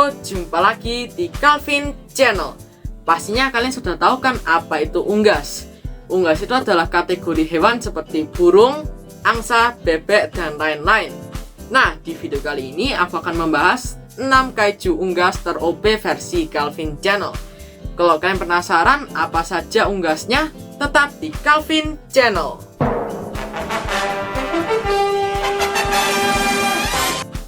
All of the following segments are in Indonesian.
Halo, jumpa lagi di Calvin Channel. Pastinya kalian sudah tahu kan apa itu unggas. Unggas itu adalah kategori hewan seperti burung, angsa, bebek, dan lain-lain. Nah, di video kali ini aku akan membahas 6 kaiju unggas ter-OP versi Calvin Channel. Kalau kalian penasaran apa saja unggasnya, tetap di Calvin Channel.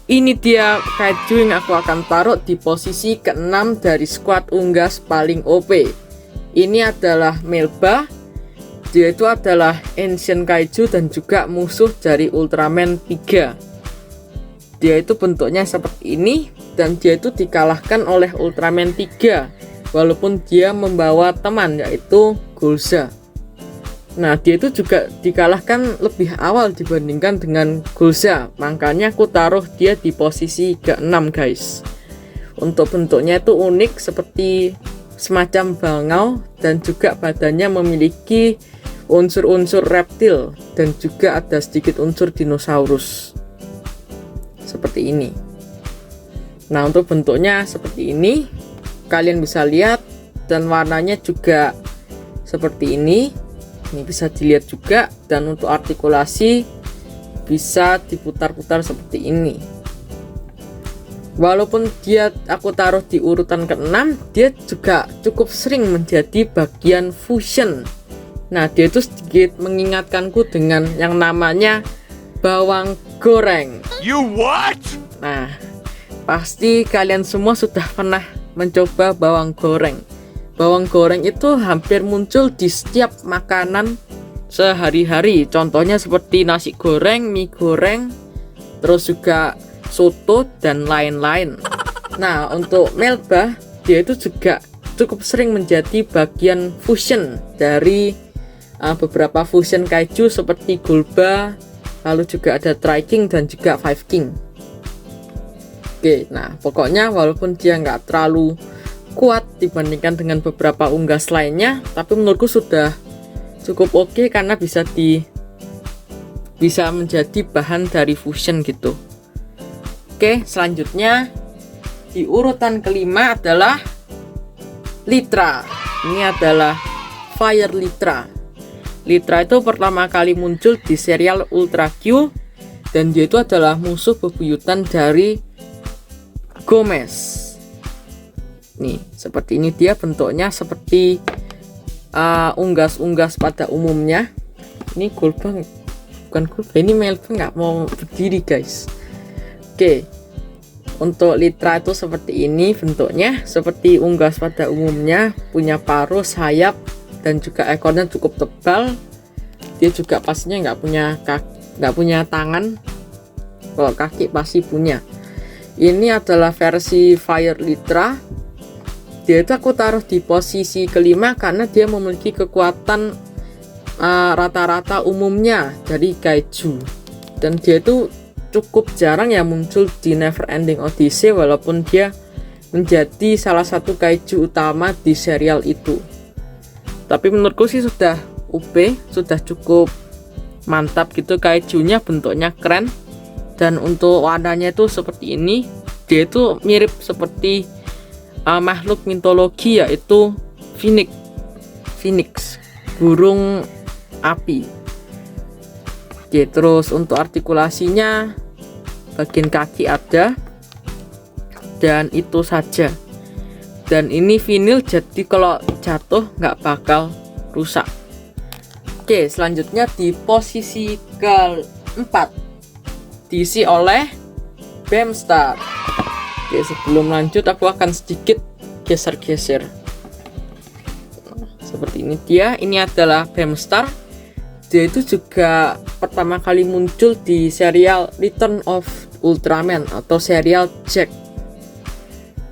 Ini dia kaiju yang aku akan taruh di posisi ke-6 dari squad unggas paling OP. Ini adalah Melba. Dia itu adalah ancient kaiju dan juga musuh dari Ultraman 3. Dia itu bentuknya seperti ini dan dia itu dikalahkan oleh Ultraman 3 walaupun dia membawa teman yaitu Gulza. Nah, dia itu juga dikalahkan lebih awal dibandingkan dengan Gulza. Makanya aku taruh dia di posisi ke-6, guys. Untuk bentuknya itu unik seperti semacam bangau dan juga badannya memiliki unsur-unsur reptil dan juga ada sedikit unsur dinosaurus. Seperti ini. Nah, untuk bentuknya seperti ini. Kalian bisa lihat dan warnanya juga seperti ini. Ini bisa dilihat juga, dan untuk artikulasi bisa diputar-putar seperti ini. Walaupun dia aku taruh di urutan ke-6, dia juga cukup sering menjadi bagian fusion. Nah, dia itu sedikit mengingatkanku dengan yang namanya bawang goreng. You what? Nah, pasti kalian semua sudah pernah mencoba bawang goreng. Bawang goreng itu hampir muncul di setiap makanan sehari-hari. Contohnya seperti nasi goreng, mie goreng, terus juga soto dan lain-lain. Nah, untuk Melba, dia itu juga cukup sering menjadi bagian fusion dari beberapa fusion kaiju seperti Gulba, lalu juga ada Tri-King dan juga Five King. Oke, nah pokoknya walaupun dia nggak terlalu kuat dibandingkan dengan beberapa unggas lainnya, tapi menurutku sudah cukup oke karena bisa menjadi bahan dari fusion gitu. Oke, selanjutnya di urutan ke-5 adalah Litra. Ini adalah Fire Litra. Litra itu pertama kali muncul di serial Ultra Q dan dia itu adalah musuh bebuyutan dari Gomez. Nih, seperti ini dia bentuknya seperti unggas-unggas pada umumnya. Ini Gulba, bukan Gulba, ini Melba nggak mau berdiri, guys. Oke, untuk Litra itu seperti ini bentuknya, seperti unggas pada umumnya, punya paruh, sayap, dan juga ekornya cukup tebal. Dia juga pastinya nggak punya tangan. Kalau kaki pasti punya. Ini adalah versi Fire Litra. Dia itu aku taruh di posisi ke-5 karena dia memiliki kekuatan rata-rata umumnya dari kaiju, dan dia itu cukup jarang ya muncul di Neverending Odyssey walaupun dia menjadi salah satu kaiju utama di serial itu. Tapi menurutku sih sudah OP, sudah cukup mantap gitu kaijunya, bentuknya keren, dan untuk warnanya itu seperti ini. Dia itu mirip seperti makhluk mitologi yaitu Phoenix, burung api. Oke, terus untuk artikulasinya bagian kaki ada, dan itu saja. Dan ini vinil jadi kalau jatuh nggak bakal rusak. Oke, selanjutnya di posisi ke-4 diisi oleh Beamstar. Oke, sebelum lanjut aku akan sedikit geser-geser. Seperti ini dia. Ini adalah Beamstar. Dia itu juga pertama kali muncul di serial Return of Ultraman atau serial Jack.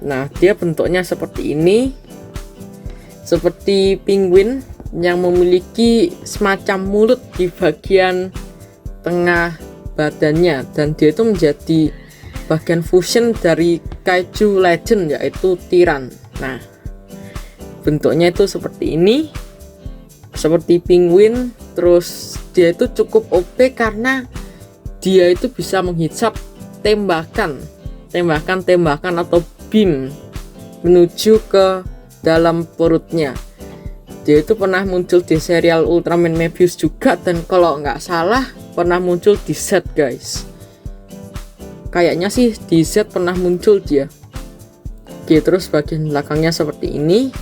Nah, dia bentuknya seperti ini. Seperti penguin yang memiliki semacam mulut di bagian tengah badannya, dan dia itu menjadi bagian fusion dari kaiju legend yaitu Tiran. Nah, bentuknya itu seperti ini, seperti penguin. Terus dia itu cukup OP karena dia itu bisa menghisap tembakan atau beam menuju ke dalam perutnya. Dia itu pernah muncul di serial Ultraman Mebius juga, dan kalau nggak salah pernah muncul di Z guys. Kayaknya sih di Z pernah muncul dia. Oke, terus bagian belakangnya seperti ini.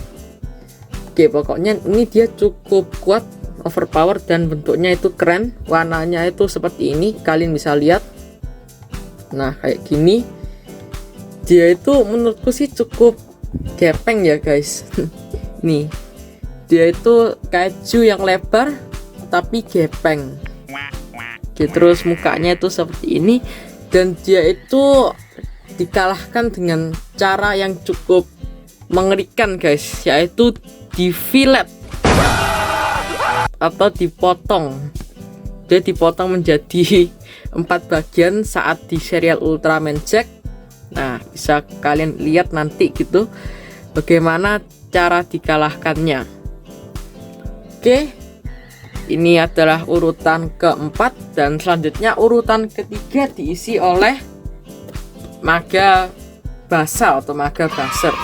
Oke, pokoknya ini dia cukup kuat, overpower, dan bentuknya itu keren. Warnanya itu seperti ini, kalian bisa lihat. Nah, kayak gini. Dia itu menurutku sih cukup gepeng ya guys. Nih, dia itu kaiju yang lebar tapi gepeng. Oke, terus mukanya itu seperti ini, dan dia itu dikalahkan dengan cara yang cukup mengerikan guys, yaitu di fillet atau dipotong. Dia dipotong menjadi 4 bagian saat di serial Ultraman Jack. Nah, bisa kalian lihat nanti gitu bagaimana cara dikalahkannya. Oke, ini adalah urutan keempat, dan selanjutnya urutan ketiga diisi oleh Maga Basal atau Maga Baser.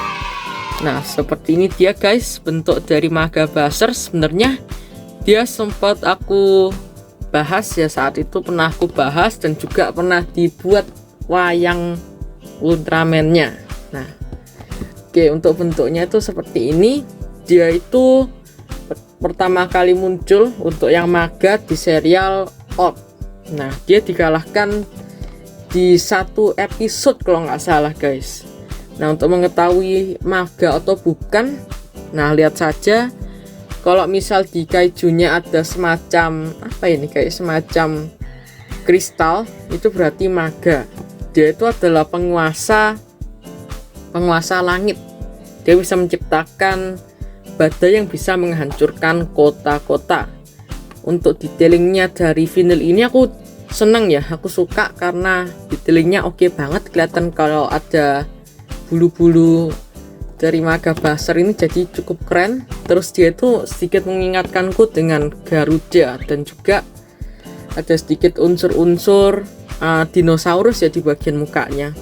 Nah, seperti ini dia guys, bentuk dari Maga Baser. Sebenarnya dia sempat aku bahas ya, saat itu pernah aku bahas, dan juga pernah dibuat wayang Ultraman-nya. Nah, oke, untuk bentuknya itu seperti ini. Dia itu pertama kali muncul untuk yang Maga di serial Odd. Nah, dia dikalahkan di 1 episode kalau nggak salah guys. Nah, untuk mengetahui Maga atau bukan, nah lihat saja. Kalau misal di kaijunya ada semacam apa ini, kayak semacam kristal, itu berarti Maga. Dia itu adalah penguasa langit. Dia bisa menciptakan badai yang bisa menghancurkan kota-kota. Untuk detailingnya dari vinyl ini aku seneng ya, aku suka karena detailingnya oke banget. Kelihatan kalau ada bulu-bulu dari Maga Baser ini, jadi cukup keren. Terus dia itu sedikit mengingatkanku dengan Garuda, dan juga ada sedikit unsur-unsur dinosaurus ya di bagian mukanya,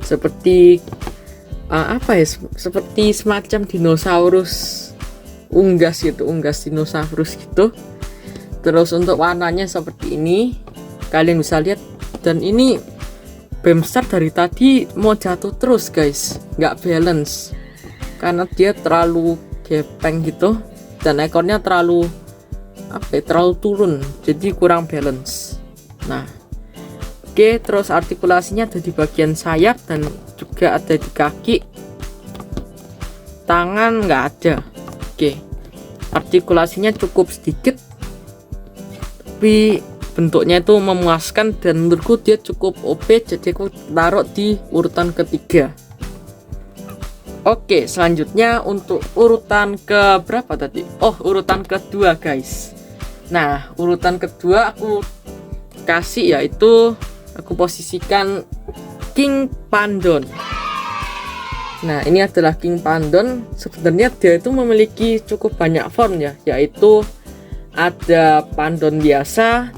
seperti apa ya, seperti semacam dinosaurus unggas gitu, unggas dinosaurus gitu. Terus untuk warnanya seperti ini, kalian bisa lihat. Dan ini Beamstar dari tadi mau jatuh terus guys, nggak balance karena dia terlalu gepeng gitu, dan ekornya terlalu turun, jadi kurang balance. Nah, oke, terus artikulasinya ada di bagian sayap dan juga ada di kaki. Tangan nggak ada. Oke, artikulasinya cukup sedikit, tapi bentuknya itu memuaskan, dan menurutku dia cukup OP, jadi aku taruh di urutan ketiga. Oke, selanjutnya untuk urutan ke berapa tadi? Oh, urutan kedua guys. Nah, urutan kedua aku kasih yaitu aku posisikan King Pandon. Nah, ini adalah King Pandon. Sebenarnya dia itu memiliki cukup banyak form ya, yaitu ada Pandon biasa.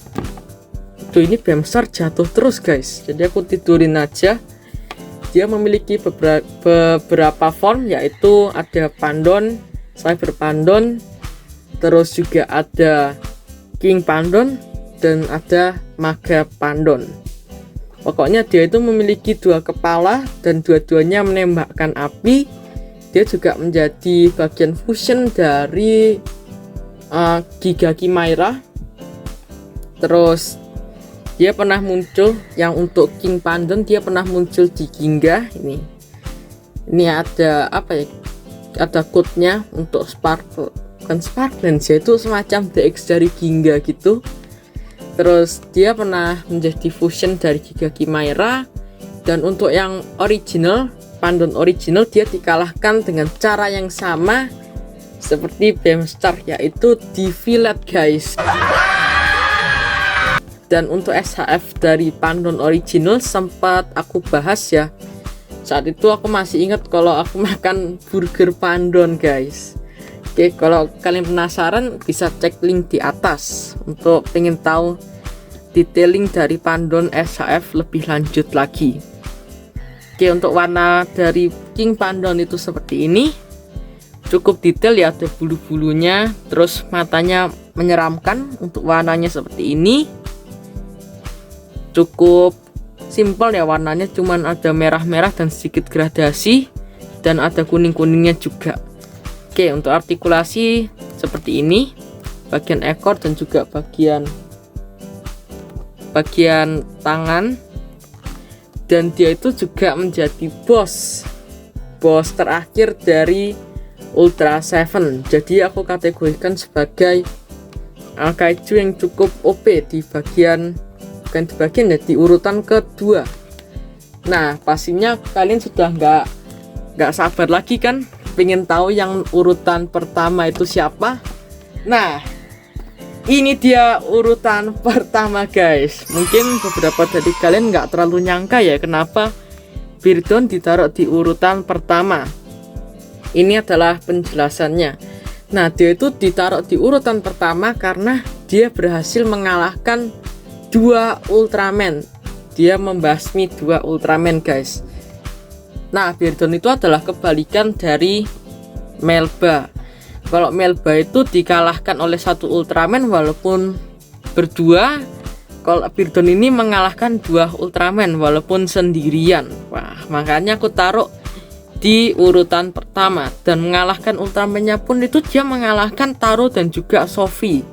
Tuh, ini Beamstar jatuh terus guys, jadi aku tidurin aja. Dia memiliki beberapa form, yaitu ada Pandon, Cyber Pandon, terus juga ada King Pandon, dan ada Maga Pandon. Pokoknya dia itu memiliki 2 kepala dan dua-duanya menembakkan api. Dia juga menjadi bagian fusion dari Giga Chimera. Terus dia pernah muncul, yang untuk King Pandon dia pernah muncul di Ginga ini. Ini ada apa ya? Ada code-nya untuk Sparkle, bukan Sparklens ya, itu semacam DX dari Ginga gitu. Terus dia pernah menjadi fusion dari Giga Chimera. Dan untuk yang original, Pandon original, dia dikalahkan dengan cara yang sama seperti Beamstar, yaitu di fillet guys. Dan untuk SHF dari Pandon original sempat aku bahas ya. Saat itu aku masih ingat kalau aku makan burger Pandon guys. Oke, kalau kalian penasaran bisa cek link di atas untuk pengen tahu detailing dari Pandon SHF lebih lanjut lagi. Oke, untuk warna dari King Pandon itu seperti ini. Cukup detail ya, ada bulu-bulunya. Terus matanya menyeramkan. Untuk warnanya seperti ini. Cukup simple ya warnanya, cuman ada merah-merah dan sedikit gradasi. Dan ada kuning-kuningnya juga. Oke, untuk artikulasi seperti ini. Bagian ekor dan juga bagian tangan. Dan dia itu juga menjadi boss terakhir dari Ultra 7. Jadi aku kategorikan sebagai kaiju yang cukup OP di di urutan kedua. Nah, pastinya kalian sudah nggak sabar lagi kan pengen tahu yang urutan pertama itu siapa. Nah, ini dia urutan pertama guys. Mungkin beberapa dari kalian nggak terlalu nyangka ya kenapa Birdon ditaruh di urutan pertama. Ini adalah penjelasannya. Nah, dia itu ditaruh di urutan pertama karena dia berhasil mengalahkan 2 Ultraman. Dia membasmi 2 Ultraman guys. Nah, Birdon itu adalah kebalikan dari Melba. Kalau Melba itu dikalahkan oleh 1 Ultraman walaupun berdua. Kalau Birdon ini mengalahkan 2 Ultraman walaupun sendirian. Wah, makanya aku taruh di urutan pertama. Dan mengalahkan Ultramannya pun itu dia mengalahkan Taro dan juga Sophie,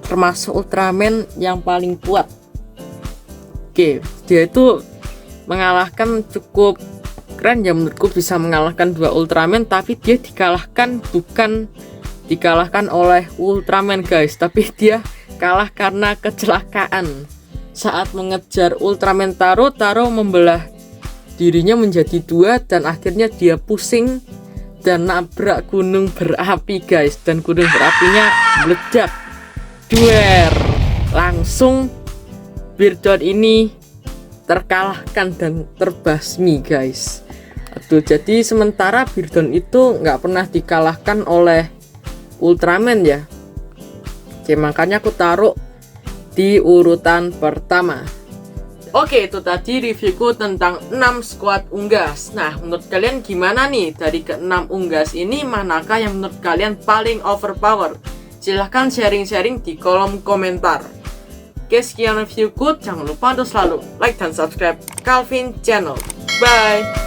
termasuk Ultraman yang paling kuat. Oke, dia itu mengalahkan cukup keren ya menurutku, bisa mengalahkan 2 Ultraman. Tapi dia bukan dikalahkan oleh Ultraman guys, tapi dia kalah karena kecelakaan. Saat mengejar Ultraman Taro membelah dirinya menjadi 2 dan akhirnya dia pusing dan nabrak gunung berapi guys. Dan gunung berapinya meledak, duer. Langsung Birdon ini terkalahkan dan terbasmi guys. Aduh, jadi sementara Birdon itu nggak pernah dikalahkan oleh Ultraman ya. Oke, makanya aku taruh di urutan pertama. Oke, itu tadi reviewku tentang 6 squad unggas. Nah, menurut kalian gimana nih? Dari ke-6 unggas ini, manakah yang menurut kalian paling overpower? Silahkan sharing-sharing di kolom komentar. Oke, sekian reviewku. Jangan lupa untuk selalu like dan subscribe Calvin Channel. Bye!